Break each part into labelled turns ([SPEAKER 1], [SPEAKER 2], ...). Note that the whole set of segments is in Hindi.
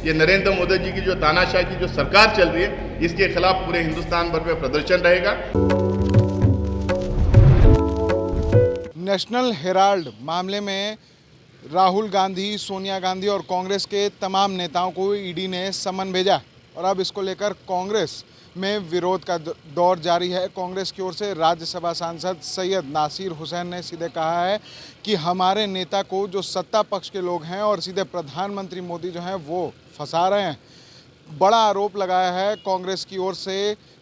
[SPEAKER 1] ये नरेंद्र मोदी जी की जो तानाशाही की जो सरकार चल रही है, इसके खिलाफ पूरे हिंदुस्तान भर में प्रदर्शन रहेगा।
[SPEAKER 2] नेशनल हेराल्ड मामले में राहुल गांधी, सोनिया गांधी और कांग्रेस के तमाम नेताओं को ईडी ने समन भेजा और अब इसको लेकर कांग्रेस में विरोध का दौर जारी है। कांग्रेस की ओर से राज्यसभा सांसद सैयद नासिर हुसैन ने सीधे कहा है कि हमारे नेता को जो सत्ता पक्ष के लोग हैं और सीधे प्रधानमंत्री मोदी जो हैं वो फंसा रहे हैं। बड़ा आरोप लगाया है कांग्रेस की ओर से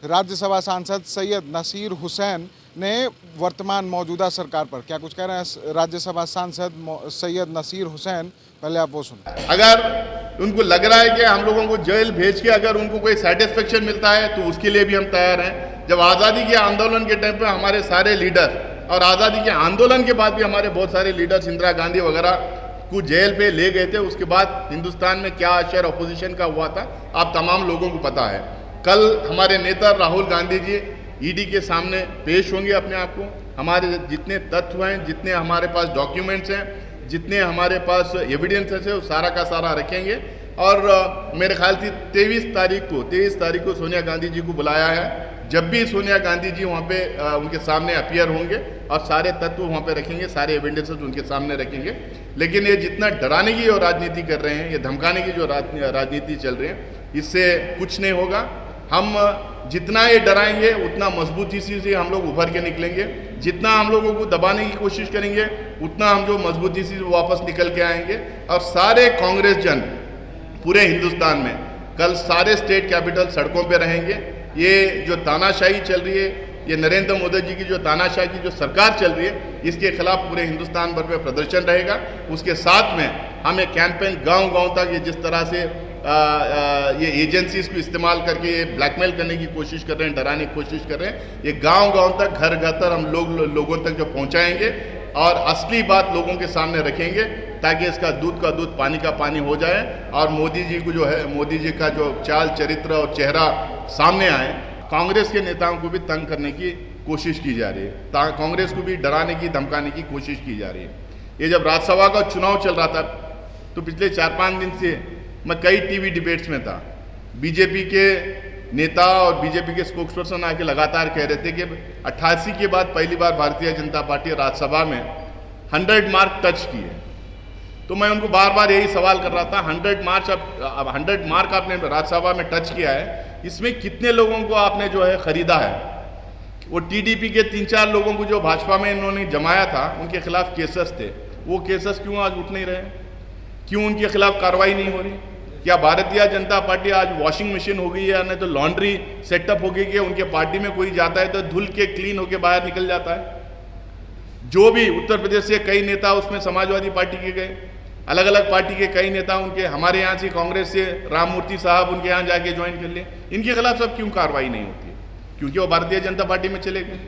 [SPEAKER 2] राज्यसभा सांसद सैयद नासिर हुसैन ने वर्तमान मौजूदा सरकार पर। क्या कुछ कह रहे हैं राज्यसभा सांसद सैयद नासिर हुसैन, पहले आप वो सुनिए।
[SPEAKER 1] अगर उनको लग रहा है कि हम लोगों को जेल भेज के अगर उनको कोई सेटिस्फेक्शन मिलता है तो उसके लिए भी हम तैयार हैं। जब आज़ादी के आंदोलन के टाइम पे हमारे सारे लीडर और आज़ादी के आंदोलन के बाद भी हमारे बहुत सारे लीडर्स, इंदिरा गांधी वगैरह को जेल पे ले गए थे, उसके बाद हिंदुस्तान में क्या असर अपोजिशन का हुआ था आप तमाम लोगों को पता है। कल हमारे नेता राहुल गांधी जी ईडी के सामने पेश होंगे अपने आप को। हमारे जितने तथ्य हैं, जितने हमारे पास डॉक्यूमेंट्स हैं, जितने हमारे पास एविडेंसेस है, वो सारा का सारा रखेंगे। और मेरे ख्याल से 23 तारीख को सोनिया गांधी जी को बुलाया है। जब भी सोनिया गांधी जी वहाँ पे उनके सामने अपीयर होंगे और सारे तत्व वहाँ पे रखेंगे, सारे एविडेंसेस उनके सामने रखेंगे। लेकिन ये जितना डराने की जो राजनीति कर रहे हैं, ये धमकाने की जो राजनीति चल रही है, इससे कुछ नहीं होगा। हम जितना ये डराएंगे उतना मजबूती से हम लोग उभर के निकलेंगे। जितना हम लोगों को दबाने की कोशिश करेंगे उतना हम जो मजबूती से वापस निकल के आएंगे। और सारे कांग्रेस जन पूरे हिंदुस्तान में कल सारे स्टेट कैपिटल सड़कों पे रहेंगे। ये जो तानाशाही चल रही है, ये नरेंद्र मोदी जी की जो तानाशाही की जो सरकार चल रही है, इसके खिलाफ पूरे हिंदुस्तान भर में प्रदर्शन रहेगा। उसके साथ में हम एक कैंपेन गांव-गांव तक, ये जिस तरह से ये एजेंसीज को इस्तेमाल करके ये ब्लैकमेल करने की कोशिश कर रहे हैं, डराने की कोशिश कर रहे हैं, ये गांव-गांव तक, घर-घर तक हम लोगों तक जो पहुंचाएंगे और असली बात लोगों के सामने रखेंगे, ताकि इसका दूध का दूध, पानी का पानी हो जाए और मोदी जी को जो है, मोदी जी का जो चाल चरित्र और चेहरा सामने आए। कांग्रेस के नेताओं को भी तंग करने की कोशिश की जा रही है, कांग्रेस को भी डराने की, धमकाने की कोशिश की जा रही है। ये जब राज्यसभा का चुनाव चल रहा था तो पिछले 4-5 दिन से मैं कई टीवी डिबेट्स में था। बीजेपी के नेता और बीजेपी के स्पोक्सपर्सन आके लगातार कह रहे थे कि 88 के बाद पहली बार भारतीय जनता पार्टी राज्यसभा में 100 मार्क टच किए। तो मैं उनको बार बार यही सवाल कर रहा था, 100 मार्क आपने राज्यसभा में टच किया है, इसमें कितने लोगों को आपने जो है खरीदा है? वो टीडीपी के 3-4 लोगों को जो भाजपा में इन्होंने जमाया था, उनके खिलाफ केसेस थे, वो केसेस क्यों आज उठ नहीं रहे? क्यों उनके खिलाफ कार्रवाई नहीं हो रही? क्या भारतीय जनता पार्टी आज वॉशिंग मशीन हो गई है, नहीं तो लॉन्ड्री सेटअप हो गई कि उनके पार्टी में कोई जाता है तो धुल के क्लीन होके बाहर निकल जाता है? जो भी उत्तर प्रदेश से कई नेता उसमें समाजवादी पार्टी के गए, अलग अलग पार्टी के कई नेता उनके हमारे यहाँ से, कांग्रेस से राममूर्ति साहब उनके यहाँ जाके ज्वाइन कर लिए। इनके खिलाफ सब क्यों कार्रवाई नहीं होती है? क्योंकि वो भारतीय जनता पार्टी में चले गए,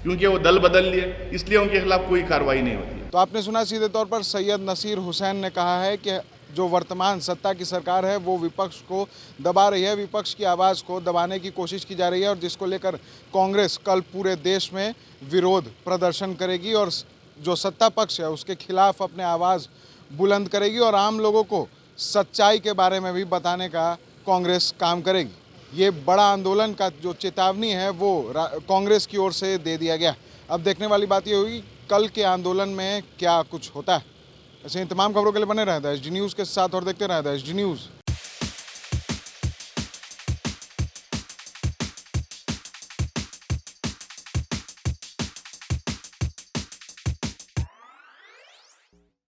[SPEAKER 1] क्योंकि वो दल बदल लिए, इसलिए उनके खिलाफ कोई कार्रवाई नहीं होती है।
[SPEAKER 2] तो आपने सुना, सीधे तौर पर सैयद नासिर हुसैन ने कहा है कि जो वर्तमान सत्ता की सरकार है वो विपक्ष को दबा रही है, विपक्ष की आवाज़ को दबाने की कोशिश की जा रही है और जिसको लेकर कांग्रेस कल पूरे देश में विरोध प्रदर्शन करेगी और जो सत्ता पक्ष है उसके खिलाफ अपने आवाज़ बुलंद करेगी और आम लोगों को सच्चाई के बारे में भी बताने का कांग्रेस काम करेगी। ये बड़ा आंदोलन का जो चेतावनी है वो कांग्रेस की ओर से दे दिया गया। अब देखने वाली बात ये होगी कल के आंदोलन में क्या कुछ होता है। ऐसे ही तमाम खबरों के लिए बने रहता है एसडी न्यूज़ के साथ और देखते रहता है एसडी न्यूज़।